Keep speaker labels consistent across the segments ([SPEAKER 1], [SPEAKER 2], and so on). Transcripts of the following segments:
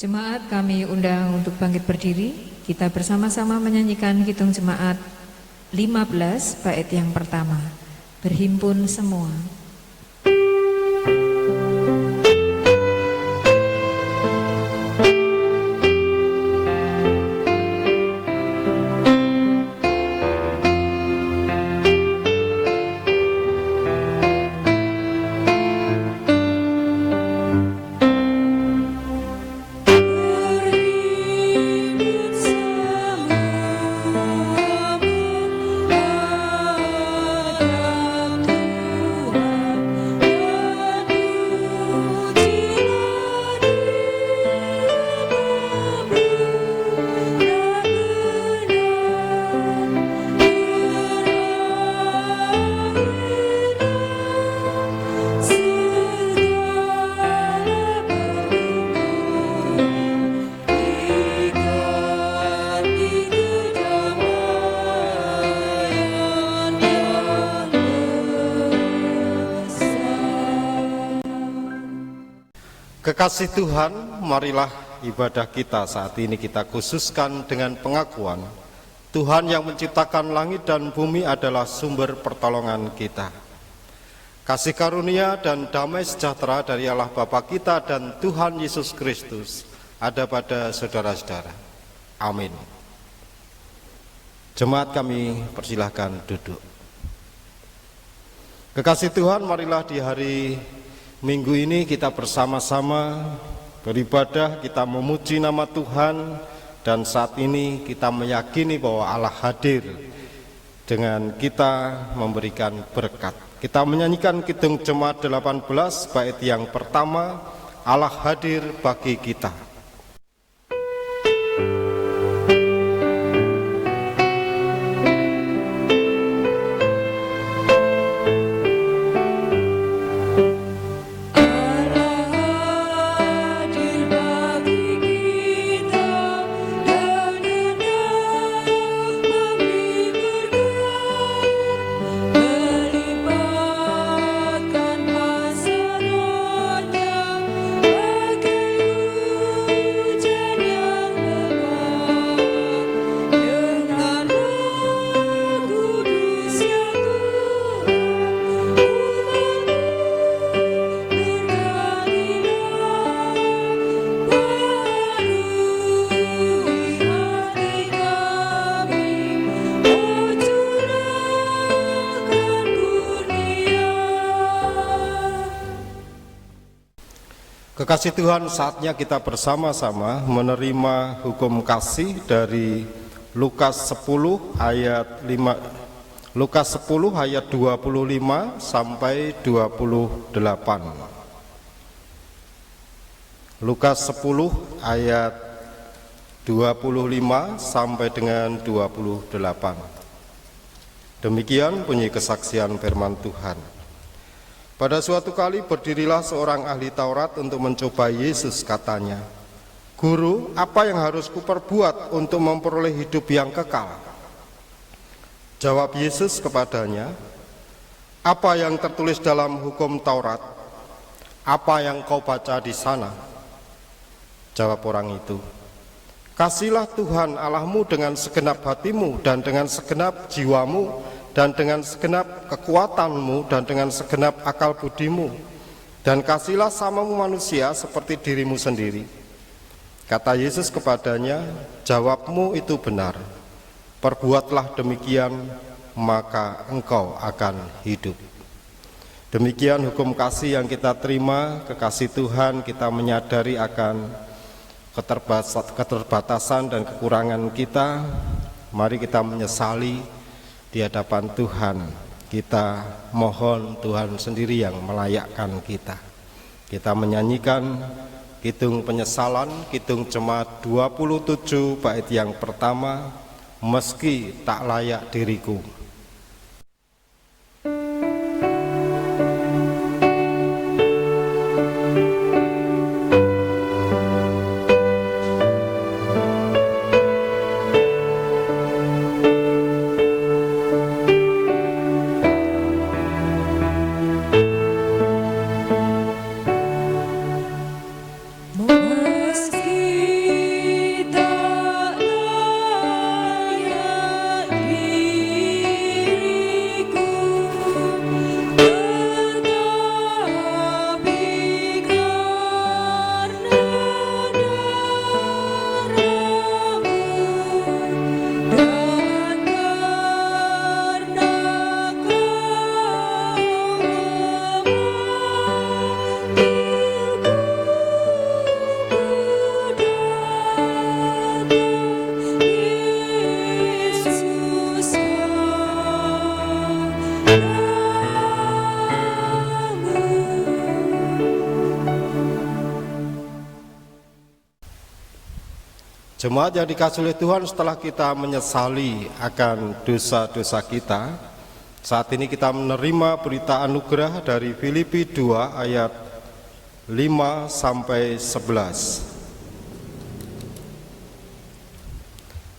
[SPEAKER 1] Jemaat kami undang untuk bangkit berdiri. Kita bersama-sama menyanyikan Kidung Jemaat 15 bait yang pertama. Berhimpun semua.
[SPEAKER 2] Kekasih Tuhan, marilah ibadah kita saat ini kita khususkan dengan pengakuan Tuhan yang menciptakan langit dan bumi adalah sumber pertolongan kita. Kasih karunia dan damai sejahtera dari Allah Bapa kita dan Tuhan Yesus Kristus ada pada saudara-saudara. Amin. Jemaat kami persilahkan duduk. Kekasih Tuhan, marilah di hari Minggu ini kita bersama-sama beribadah, kita memuji nama Tuhan, dan saat ini kita meyakini bahwa Allah hadir dengan kita memberikan berkat. Kita menyanyikan Kidung Jemaat 18 bait yang pertama, Allah hadir bagi kita. Kekasih Tuhan, saatnya kita bersama-sama menerima hukum kasih dari Lukas 10 ayat 25 sampai 28. Lukas 10 ayat 25 sampai dengan 28. Demikian bunyi kesaksian firman Tuhan. Pada suatu kali berdirilah seorang ahli Taurat untuk mencoba Yesus, katanya, "Guru, apa yang harus kuperbuat untuk memperoleh hidup yang kekal?" Jawab Yesus kepadanya, "Apa yang tertulis dalam hukum Taurat? Apa yang kau baca di sana?" Jawab orang itu, "Kasihlah Tuhan Allahmu dengan segenap hatimu dan dengan segenap jiwamu dan dengan segenap kekuatanmu dan dengan segenap akal budimu, dan kasihlah samamu manusia seperti dirimu sendiri." Kata Yesus kepadanya, "Jawabmu itu benar. Perbuatlah demikian, maka engkau akan hidup." Demikian hukum kasih yang kita terima. Kekasih Tuhan, kita menyadari akan keterbatasan dan kekurangan kita. Mari kita menyesali di hadapan Tuhan. Kita mohon Tuhan sendiri yang melayakkan kita. Kita menyanyikan Kidung Penyesalan, Kidung Jemaat 27 bait yang pertama, "Meski tak layak diriku."
[SPEAKER 1] Meski
[SPEAKER 2] Jemaat yang dikasihi oleh Tuhan, setelah kita menyesali akan dosa-dosa kita, saat ini kita menerima berita anugerah dari Filipi 2 ayat 5 sampai 11.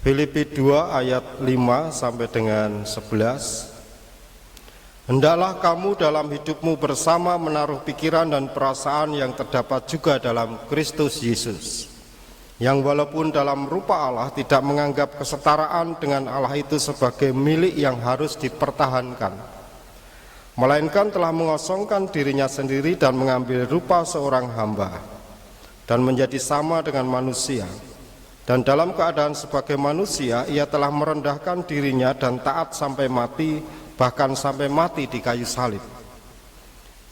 [SPEAKER 2] Filipi 2 ayat 5 sampai dengan 11. Hendaklah kamu dalam hidupmu bersama menaruh pikiran dan perasaan yang terdapat juga dalam Kristus Yesus, yang walaupun dalam rupa Allah tidak menganggap kesetaraan dengan Allah itu sebagai milik yang harus dipertahankan, melainkan telah mengosongkan dirinya sendiri dan mengambil rupa seorang hamba, dan menjadi sama dengan manusia. Dan dalam keadaan sebagai manusia, ia telah merendahkan dirinya dan taat sampai mati, bahkan sampai mati di kayu salib.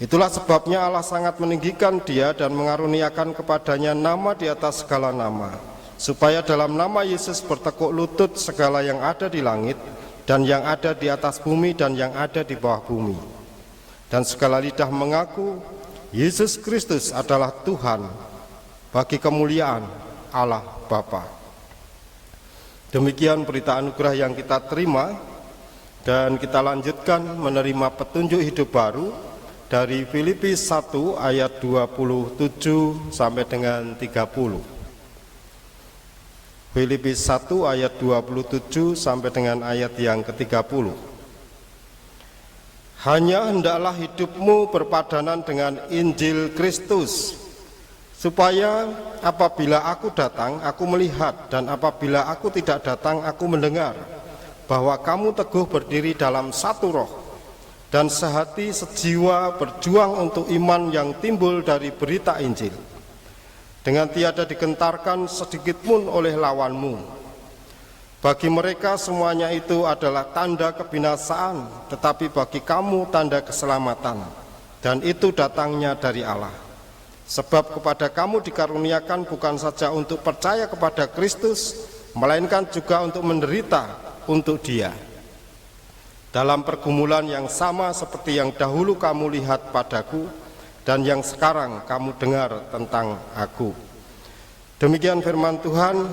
[SPEAKER 2] Itulah sebabnya Allah sangat meninggikan dia dan mengaruniakan kepadanya nama di atas segala nama, supaya dalam nama Yesus bertekuk lutut segala yang ada di langit dan yang ada di atas bumi dan yang ada di bawah bumi, dan segala lidah mengaku Yesus Kristus adalah Tuhan, bagi kemuliaan Allah Bapa. Demikian berita anugerah yang kita terima, dan kita lanjutkan menerima petunjuk hidup baru dari Filipi 1 ayat 27 sampai dengan 30. Filipi 1 ayat 27 sampai dengan ayat yang ke-30. Hanya hendaklah hidupmu berpadanan dengan Injil Kristus, supaya apabila aku datang, aku melihat, dan apabila aku tidak datang, aku mendengar, bahwa kamu teguh berdiri dalam satu roh, dan sehati sejiwa berjuang untuk iman yang timbul dari berita Injil, dengan tiada digentarkan sedikitpun oleh lawanmu. Bagi mereka semuanya itu adalah tanda kebinasaan, tetapi bagi kamu tanda keselamatan, dan itu datangnya dari Allah. Sebab kepada kamu dikaruniakan bukan saja untuk percaya kepada Kristus, melainkan juga untuk menderita untuk Dia, dalam pergumulan yang sama seperti yang dahulu kamu lihat padaku dan yang sekarang kamu dengar tentang aku. Demikian firman Tuhan.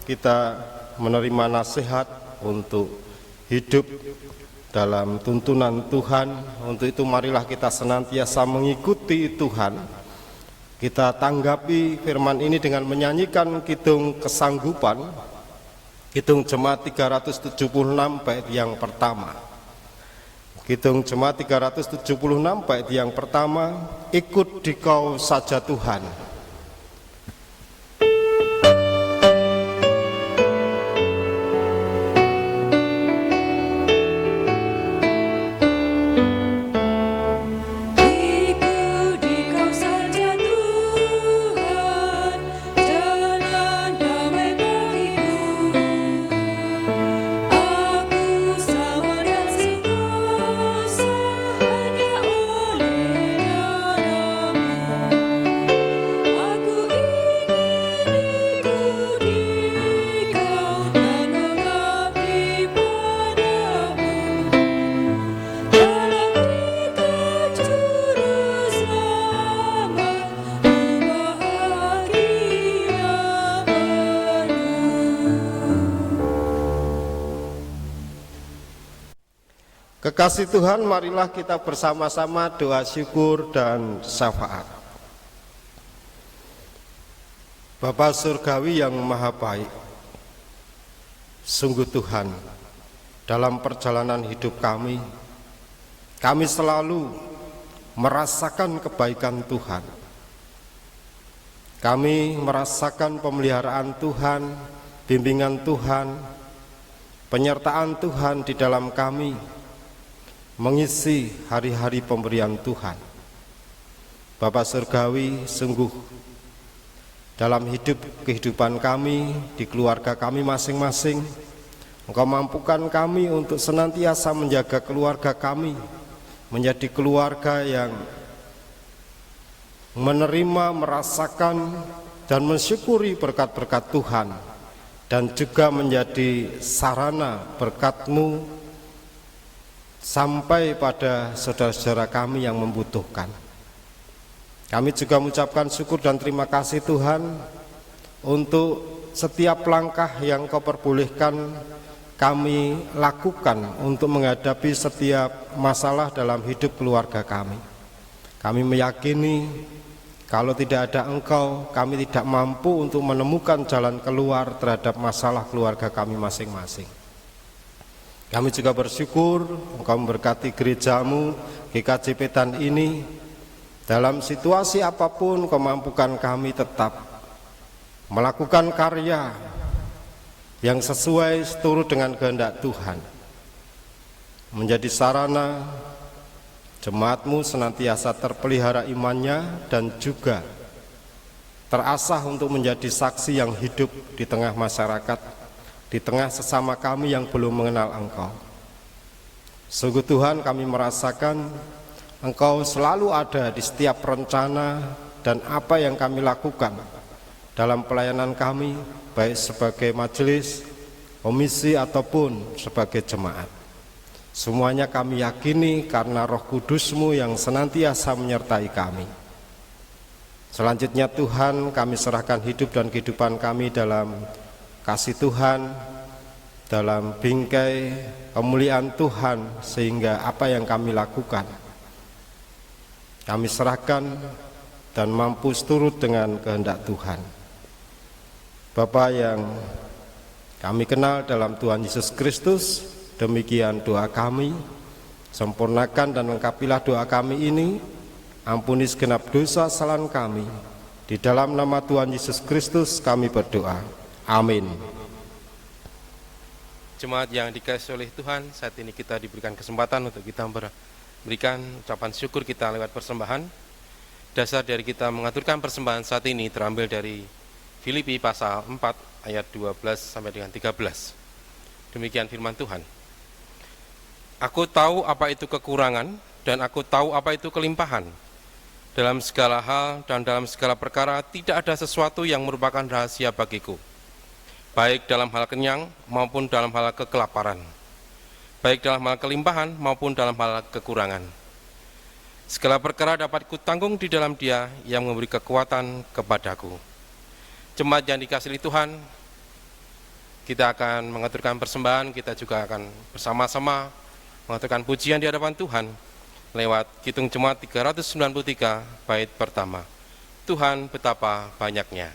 [SPEAKER 2] Kita menerima nasihat untuk hidup dalam tuntunan Tuhan. Untuk itu marilah kita senantiasa mengikuti Tuhan. Kita tanggapi firman ini dengan menyanyikan kidung kesanggupan, Kidung Jemaat 376 bait yang pertama. Kidung Jemaat 376 bait yang pertama, ikut dikau saja Tuhan. Kekasih Tuhan, marilah kita bersama-sama doa syukur dan syafaat. Bapa Surgawi yang Maha Baik, sungguh Tuhan, dalam perjalanan hidup kami selalu merasakan kebaikan Tuhan. Kami merasakan pemeliharaan Tuhan, bimbingan Tuhan, penyertaan Tuhan di dalam kami, mengisi hari-hari pemberian Tuhan. Bapa Surgawi, sungguh dalam kehidupan kami, di keluarga kami masing-masing, Engkau mampukan kami untuk senantiasa menjaga keluarga kami, menjadi keluarga yang menerima, merasakan, dan mensyukuri berkat-berkat Tuhan, dan juga menjadi sarana berkat-Mu sampai pada saudara-saudara kami yang membutuhkan. Kami juga mengucapkan syukur dan terima kasih Tuhan untuk setiap langkah yang Kau perbolehkan kami lakukan untuk menghadapi setiap masalah dalam hidup keluarga kami. Kami meyakini kalau tidak ada Engkau, kami tidak mampu untuk menemukan jalan keluar terhadap masalah keluarga kami masing-masing. Kami juga bersyukur Engkau memberkati gerejamu, GKJ Pedan ini. Dalam situasi apapun Kau mampukan kami tetap melakukan karya yang sesuai seturut dengan kehendak Tuhan, menjadi sarana jemaat-Mu senantiasa terpelihara imannya dan juga terasah untuk menjadi saksi yang hidup di tengah masyarakat, di tengah sesama kami yang belum mengenal Engkau. Sungguh Tuhan, kami merasakan Engkau selalu ada di setiap rencana dan apa yang kami lakukan dalam pelayanan kami, baik sebagai majelis, komisi ataupun sebagai jemaat. Semuanya kami yakini karena Roh Kudus-Mu yang senantiasa menyertai kami. Selanjutnya Tuhan, kami serahkan hidup dan kehidupan kami dalam kasih Tuhan, dalam bingkai kemuliaan Tuhan, sehingga apa yang kami lakukan kami serahkan dan mampu seturut dengan kehendak Tuhan. Bapa yang kami kenal dalam Tuhan Yesus Kristus, demikian doa kami. Sempurnakan dan lengkapilah doa kami ini. Ampuni segenap dosa kesalahan kami. Di dalam nama Tuhan Yesus Kristus kami berdoa. Amin.
[SPEAKER 3] Jemaat yang dikasihi oleh Tuhan, saat ini kita diberikan kesempatan untuk kita memberikan ucapan syukur kita lewat persembahan. Dasar dari kita mengaturkan persembahan saat ini terambil dari Filipi pasal 4 ayat 12 sampai dengan 13. Demikian firman Tuhan. Aku tahu apa itu kekurangan dan aku tahu apa itu kelimpahan. Dalam segala hal dan dalam segala perkara tidak ada sesuatu yang merupakan rahasia bagiku, baik dalam hal kenyang maupun dalam hal kekelaparan, baik dalam hal kelimpahan maupun dalam hal kekurangan. Segala perkara dapat kutanggung di dalam Dia yang memberi kekuatan kepadaku. Jemaat yang dikasihi Tuhan, kita akan mengaturkan persembahan, kita juga akan bersama-sama mengaturkan pujian di hadapan Tuhan lewat Kidung Jemaat 393 bait pertama. Tuhan betapa banyaknya.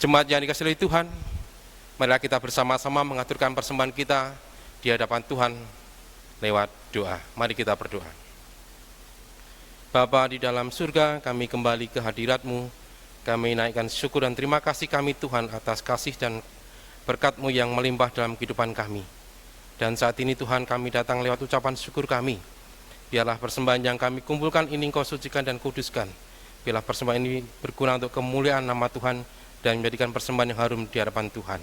[SPEAKER 3] Jemaat yang dikasihi oleh Tuhan, marilah kita bersama-sama mengaturkan persembahan kita di hadapan Tuhan lewat doa. Mari kita berdoa. Bapa di dalam surga, kami kembali ke hadirat-Mu. Kami naikkan syukur dan terima kasih kami Tuhan atas kasih dan berkat-Mu yang melimpah dalam kehidupan kami. Dan saat ini Tuhan, kami datang lewat ucapan syukur kami. Biarlah persembahan yang kami kumpulkan ini Engkau sucikan dan kuduskan. Biarlah persembahan ini berguna untuk kemuliaan nama Tuhan dan menjadikan persembahan yang harum di hadapan Tuhan.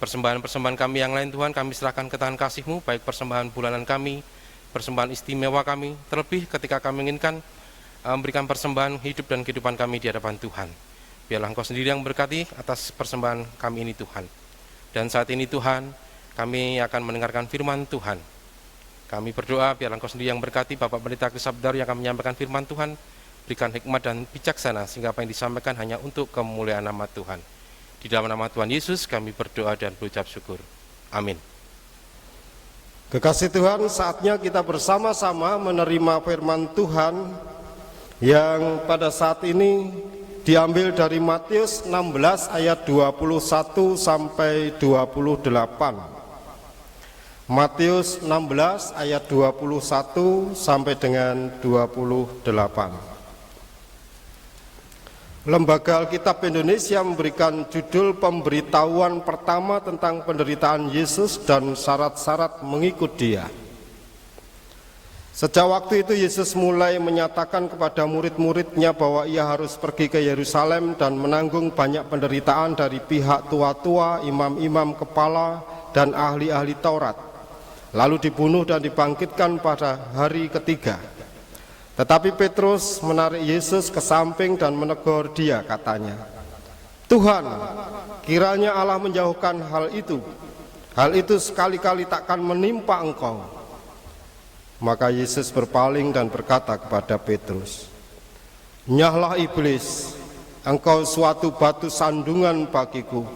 [SPEAKER 3] Persembahan-persembahan kami yang lain Tuhan, kami serahkan ke tangan kasih-Mu, baik persembahan bulanan kami, persembahan istimewa kami, terlebih ketika kami inginkan memberikan persembahan hidup dan kehidupan kami di hadapan Tuhan. Biarlah Engkau sendiri yang berkati atas persembahan kami ini Tuhan. Dan saat ini Tuhan, kami akan mendengarkan firman Tuhan. Kami berdoa biarlah Engkau sendiri yang berkati Bapak Pendeta Krisabdar yang akan menyampaikan firman Tuhan. Berikan hikmat dan bijaksana sehingga apa yang disampaikan hanya untuk kemuliaan nama Tuhan. Di dalam nama Tuhan Yesus kami berdoa dan berucap syukur. Amin.
[SPEAKER 2] Kekasih Tuhan, saatnya kita bersama-sama menerima firman Tuhan yang pada saat ini diambil dari Matius 16 ayat 21 sampai 28. Matius 16 ayat 21 sampai dengan 28. Lembaga Alkitab Indonesia memberikan judul pemberitahuan pertama tentang penderitaan Yesus dan syarat-syarat mengikut Dia. Sejak waktu itu Yesus mulai menyatakan kepada murid-muridnya bahwa Ia harus pergi ke Yerusalem dan menanggung banyak penderitaan dari pihak tua-tua, imam-imam kepala, dan ahli-ahli Taurat, lalu dibunuh dan dibangkitkan pada hari ketiga. Tetapi Petrus menarik Yesus ke samping dan menegur Dia, katanya, "Tuhan, kiranya Allah menjauhkan hal itu. Hal itu sekali-kali takkan menimpa Engkau." Maka Yesus berpaling dan berkata kepada Petrus, "Nyahlah iblis, engkau suatu batu sandungan bagiku,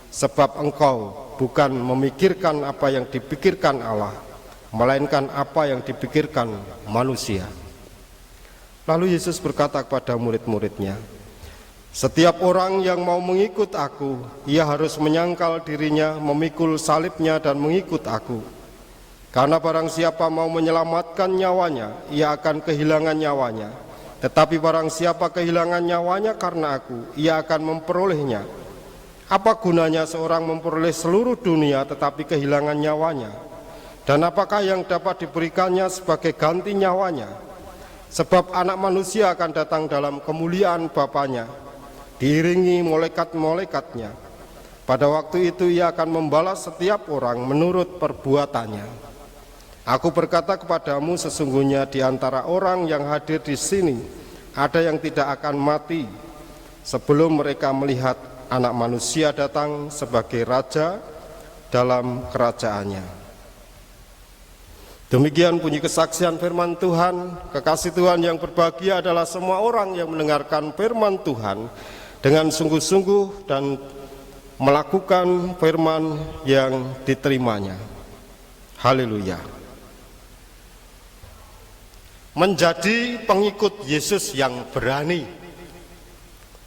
[SPEAKER 2] sebab engkau bukan memikirkan apa yang dipikirkan Allah, melainkan apa yang dipikirkan manusia." Lalu Yesus berkata kepada murid-muridnya, "Setiap orang yang mau mengikut aku, ia harus menyangkal dirinya, memikul salibnya dan mengikut aku. Karena barang siapa mau menyelamatkan nyawanya, ia akan kehilangan nyawanya. Tetapi barang siapa kehilangan nyawanya karena aku, ia akan memperolehnya. Apa gunanya seorang memperoleh seluruh dunia tetapi kehilangan nyawanya? Dan apakah yang dapat diberikannya sebagai ganti nyawanya? Sebab anak manusia akan datang dalam kemuliaan Bapanya, diiringi malaikat-malaikatnya. Pada waktu itu ia akan membalas setiap orang menurut perbuatannya. Aku berkata kepadamu, sesungguhnya di antara orang yang hadir di sini ada yang tidak akan mati sebelum mereka melihat Anak Manusia datang sebagai Raja dalam kerajaannya." Demikian bunyi kesaksian firman Tuhan. Kekasih Tuhan yang berbahagia adalah semua orang yang mendengarkan firman Tuhan dengan sungguh-sungguh dan melakukan firman yang diterimanya. Haleluya. Menjadi pengikut Yesus yang berani,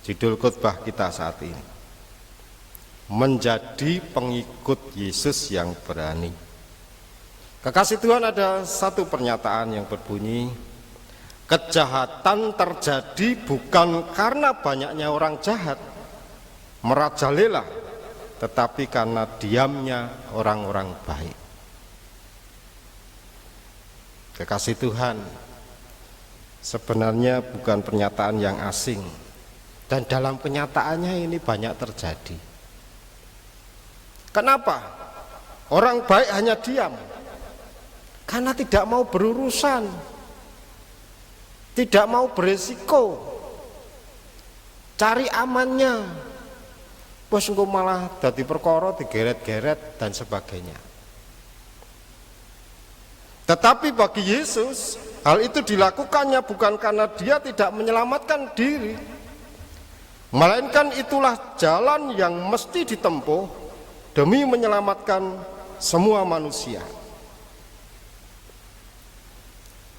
[SPEAKER 2] judul khotbah kita saat ini. Menjadi pengikut Yesus yang berani. Kekasih Tuhan, ada satu pernyataan yang berbunyi, kejahatan terjadi bukan karena banyaknya orang jahat merajalela, tetapi karena diamnya orang-orang baik. Kekasih Tuhan, sebenarnya bukan pernyataan yang asing, dan dalam kenyataannya ini banyak terjadi. Kenapa? Orang baik hanya diam karena tidak mau berurusan, tidak mau beresiko, cari amannya. Bos engko malah dadi perkara digeret-geret dan sebagainya. Tetapi bagi Yesus, hal itu dilakukannya bukan karena Dia tidak menyelamatkan diri, melainkan itulah jalan yang mesti ditempuh demi menyelamatkan semua manusia.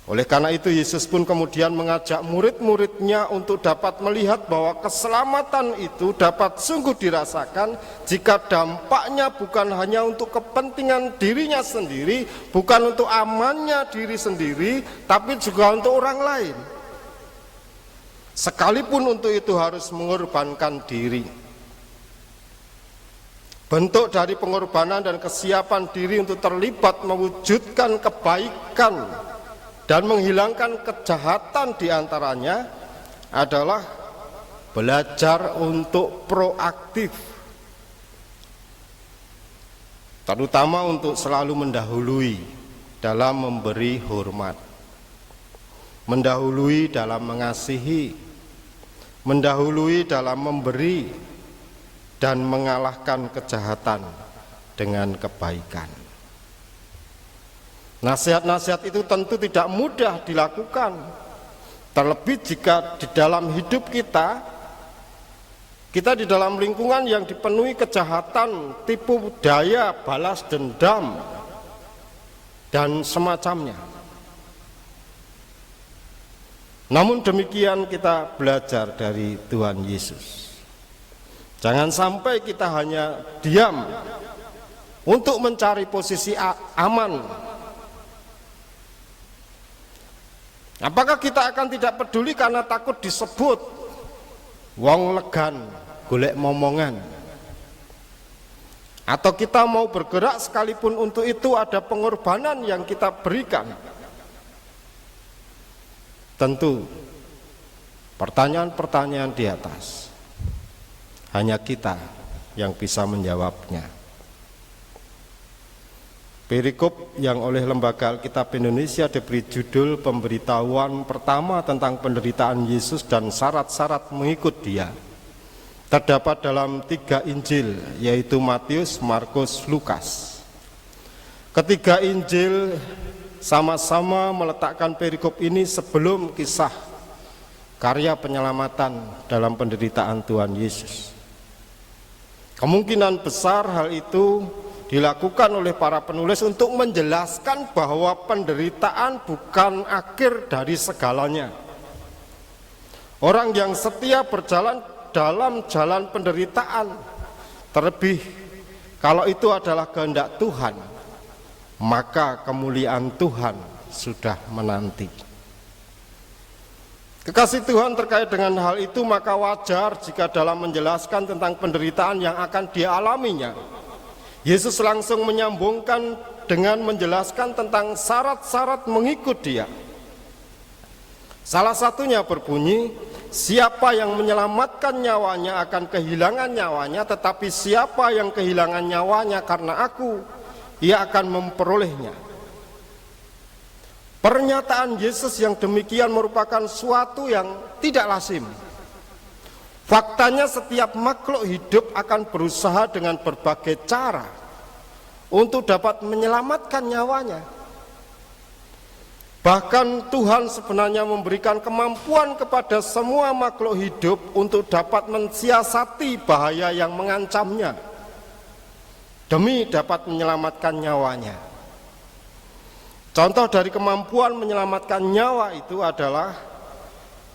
[SPEAKER 2] Oleh karena itu Yesus pun kemudian mengajak murid-muridnya untuk dapat melihat bahwa keselamatan itu dapat sungguh dirasakan jika dampaknya bukan hanya untuk kepentingan dirinya sendiri, bukan untuk amannya diri sendiri, tapi juga untuk orang lain. Sekalipun untuk itu harus mengorbankan diri. Bentuk dari pengorbanan dan kesiapan diri untuk terlibat mewujudkan kebaikan dan menghilangkan kejahatan diantaranya adalah belajar untuk proaktif, terutama untuk selalu mendahului dalam memberi hormat, mendahului dalam mengasihi, mendahului dalam memberi, dan mengalahkan kejahatan dengan kebaikan. Nasihat-nasihat itu tentu tidak mudah dilakukan, terlebih jika di dalam hidup kita Kita di dalam lingkungan yang dipenuhi kejahatan, tipu daya, balas dendam, dan semacamnya. Namun demikian kita belajar dari Tuhan Yesus. Jangan sampai kita hanya diam untuk mencari posisi aman. Apakah kita akan tidak peduli karena takut disebut wong legan, golek momongan? Atau kita mau bergerak sekalipun untuk itu ada pengorbanan yang kita berikan? Tentu pertanyaan-pertanyaan di atas hanya kita yang bisa menjawabnya. Perikop yang oleh Lembaga Alkitab Indonesia diberi judul pemberitahuan pertama tentang penderitaan Yesus dan syarat-syarat mengikut Dia, terdapat dalam 3 Injil, yaitu Matius, Markus, Lukas. Ketiga Injil sama-sama meletakkan perikop ini sebelum kisah karya penyelamatan dalam penderitaan Tuhan Yesus. Kemungkinan besar hal itu dilakukan oleh para penulis untuk menjelaskan bahwa penderitaan bukan akhir dari segalanya. Orang yang setia berjalan dalam jalan penderitaan, terlebih kalau itu adalah kehendak Tuhan, maka kemuliaan Tuhan sudah menanti. Kekasih Tuhan, terkait dengan hal itu maka wajar jika dalam menjelaskan tentang penderitaan yang akan dialaminya, Yesus langsung menyambungkan dengan menjelaskan tentang syarat-syarat mengikut Dia. Salah satunya berbunyi, siapa yang menyelamatkan nyawanya akan kehilangan nyawanya, tetapi siapa yang kehilangan nyawanya karena aku, ia akan memperolehnya. Pernyataan Yesus yang demikian merupakan suatu yang tidak lazim. Faktanya setiap makhluk hidup akan berusaha dengan berbagai cara untuk dapat menyelamatkan nyawanya. Bahkan Tuhan sebenarnya memberikan kemampuan kepada semua makhluk hidup untuk dapat mensiasati bahaya yang mengancamnya demi dapat menyelamatkan nyawanya. Contoh dari kemampuan menyelamatkan nyawa itu adalah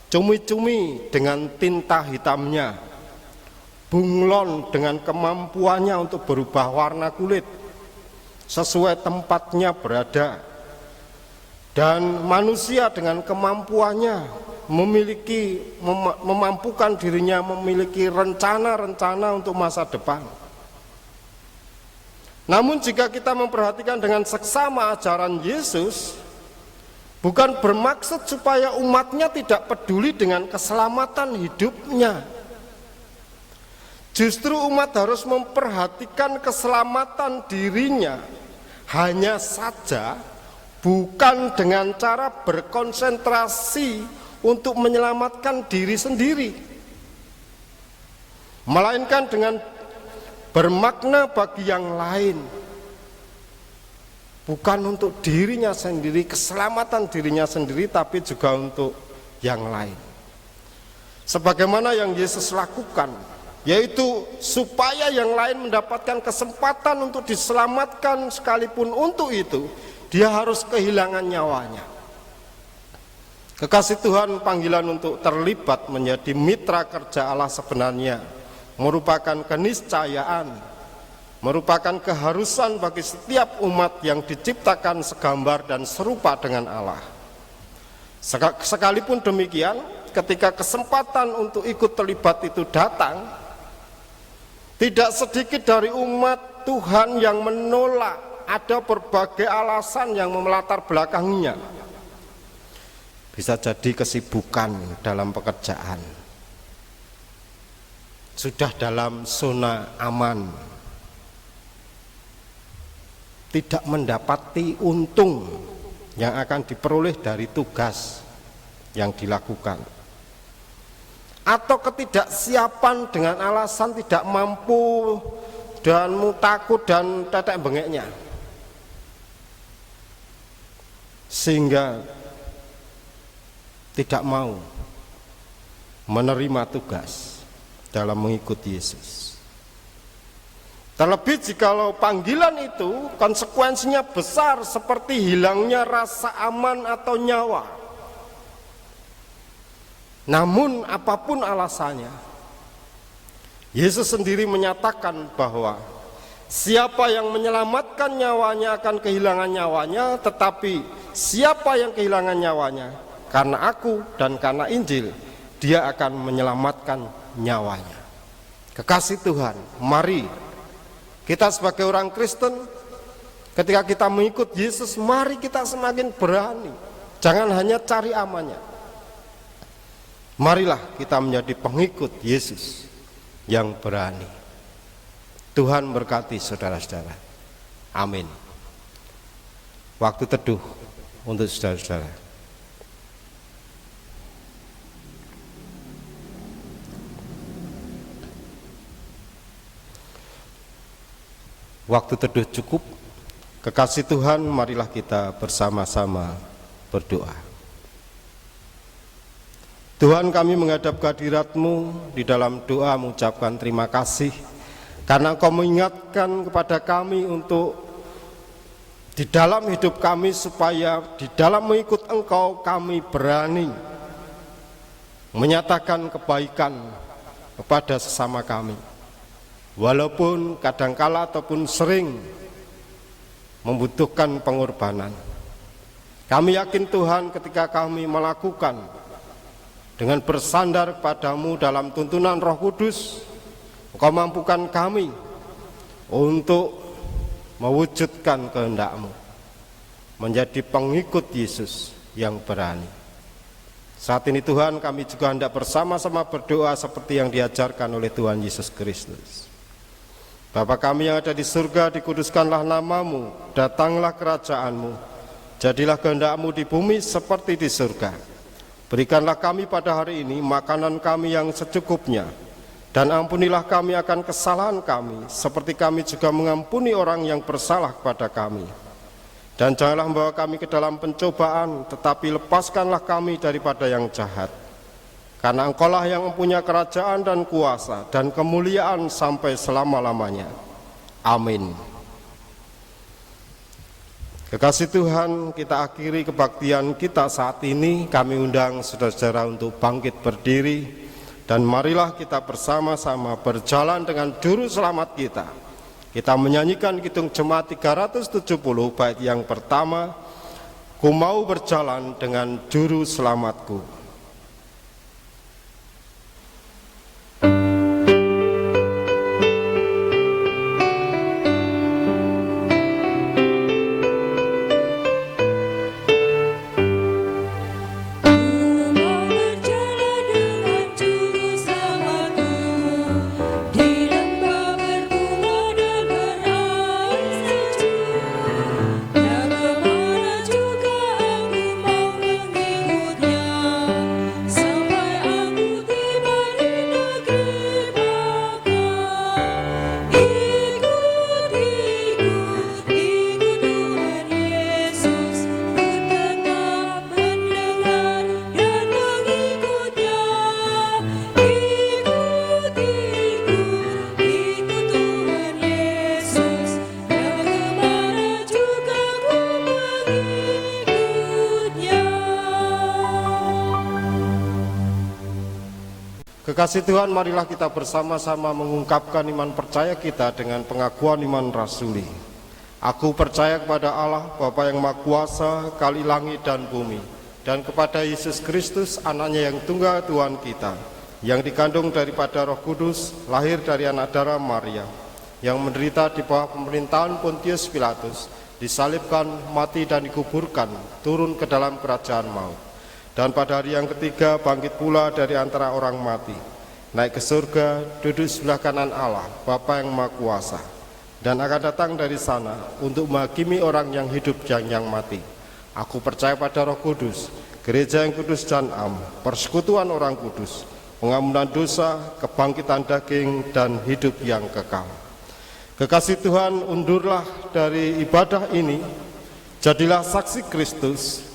[SPEAKER 2] cumi-cumi dengan tinta hitamnya, bunglon dengan kemampuannya untuk berubah warna kulit sesuai tempatnya berada, dan manusia dengan kemampuannya memampukan dirinya memiliki rencana-rencana untuk masa depan. Namun jika kita memperhatikan dengan seksama ajaran Yesus, bukan bermaksud supaya umatnya tidak peduli dengan keselamatan hidupnya. Justru umat harus memperhatikan keselamatan dirinya, hanya saja bukan dengan cara berkonsentrasi untuk menyelamatkan diri sendiri, melainkan dengan bermakna bagi yang lain. Bukan untuk dirinya sendiri, keselamatan dirinya sendiri, tapi juga untuk yang lain. Sebagaimana yang Yesus lakukan, yaitu supaya yang lain mendapatkan kesempatan untuk diselamatkan, sekalipun untuk itu dia harus kehilangan nyawanya. Kekasih Tuhan, panggilan untuk terlibat menjadi mitra kerja Allah sebenarnya merupakan keniscayaan, merupakan keharusan bagi setiap umat yang diciptakan segambar dan serupa dengan Allah. Sekalipun demikian, ketika kesempatan untuk ikut terlibat itu datang, tidak sedikit dari umat Tuhan yang menolak. Ada berbagai alasan yang melatar belakanginya. Bisa jadi kesibukan dalam pekerjaan, sudah dalam zona aman, tidak mendapati untung yang akan diperoleh dari tugas yang dilakukan, atau ketidaksiapan dengan alasan tidak mampu dan takut dan tetek bengeknya, sehingga tidak mau menerima tugas dalam mengikuti Yesus. Terlebih jikalau panggilan itu konsekuensinya besar seperti hilangnya rasa aman atau nyawa. Namun apapun alasannya, Yesus sendiri menyatakan bahwa siapa yang menyelamatkan nyawanya akan kehilangan nyawanya, tetapi siapa yang kehilangan nyawanya karena aku dan karena Injil, dia akan menyelamatkan nyawanya. Kekasih Tuhan, mari kita sebagai orang Kristen, ketika kita mengikut Yesus, mari kita semakin berani. Jangan hanya cari amannya. Marilah kita menjadi pengikut Yesus yang berani. Tuhan berkati saudara-saudara. Amin. Waktu teduh untuk saudara-saudara. Waktu teduh cukup. Kekasih Tuhan, marilah kita bersama-sama berdoa. Tuhan, kami menghadap kehadirat-Mu di dalam doa mengucapkan terima kasih karena Engkau mengingatkan kepada kami untuk di dalam hidup kami, supaya di dalam mengikut Engkau kami berani menyatakan kebaikan kepada sesama kami. Walaupun kadangkala ataupun sering membutuhkan pengorbanan. Kami yakin Tuhan, ketika kami melakukan dengan bersandar kepadamu dalam tuntunan Roh Kudus, Engkau mampukan kami untuk mewujudkan kehendak-Mu, menjadi pengikut Yesus yang berani. Saat ini Tuhan, kami juga hendak bersama-sama berdoa seperti yang diajarkan oleh Tuhan Yesus Kristus. Bapa kami yang ada di surga, dikuduskanlah nama-Mu, datanglah kerajaan-Mu, jadilah kehendak-Mu di bumi seperti di surga. Berikanlah kami pada hari ini makanan kami yang secukupnya, dan ampunilah kami akan kesalahan kami, seperti kami juga mengampuni orang yang bersalah kepada kami. Dan janganlah membawa kami ke dalam pencobaan, tetapi lepaskanlah kami daripada yang jahat. Karena Engkaulah yang mempunyai kerajaan dan kuasa dan kemuliaan sampai selama-lamanya. Amin. Kekasih Tuhan, kita akhiri kebaktian kita saat ini. Kami undang saudara-saudara untuk bangkit berdiri, dan marilah kita bersama-sama berjalan dengan juru selamat kita. Kita menyanyikan Kidung Jemaat 370 bait yang pertama, Ku mau berjalan dengan juru selamatku. Kekasih Tuhan, marilah kita bersama-sama mengungkapkan iman percaya kita dengan pengakuan iman rasuli. Aku percaya kepada Allah, Bapa yang Maha Kuasa, Kali langit dan bumi, dan kepada Yesus Kristus, anaknya yang tunggal Tuhan kita, yang dikandung daripada Roh Kudus, lahir dari anak darah Maria, yang menderita di bawah pemerintahan Pontius Pilatus, disalibkan, mati dan dikuburkan, turun ke dalam kerajaan maut. Dan pada hari yang ketiga bangkit pula dari antara orang mati, naik ke surga, duduk sebelah kanan Allah, Bapa yang Maha Kuasa, dan akan datang dari sana untuk menghakimi orang yang hidup dan yang mati. Aku percaya pada Roh Kudus, gereja yang kudus dan am, persekutuan orang kudus, pengampunan dosa, kebangkitan daging, dan hidup yang kekal. Kekasih Tuhan, undurlah dari ibadah ini, jadilah saksi Kristus,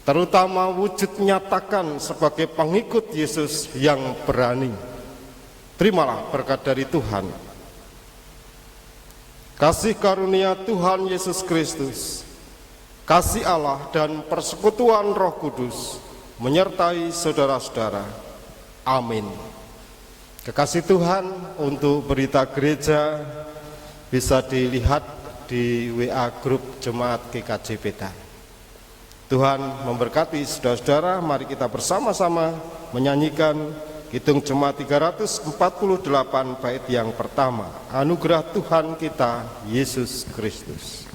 [SPEAKER 2] terutama wujud nyatakan sebagai pengikut Yesus yang berani. Terimalah berkat dari Tuhan. Kasih karunia Tuhan Yesus Kristus, kasih Allah dan persekutuan Roh Kudus menyertai saudara-saudara. Amin. Kekasih Tuhan, untuk berita gereja bisa dilihat di WA grup Jemaat GKJ Pedan. Tuhan memberkati saudara-saudara. Mari kita bersama-sama menyanyikan Kidung Jemaat 348 bait yang pertama. Anugerah Tuhan kita Yesus Kristus.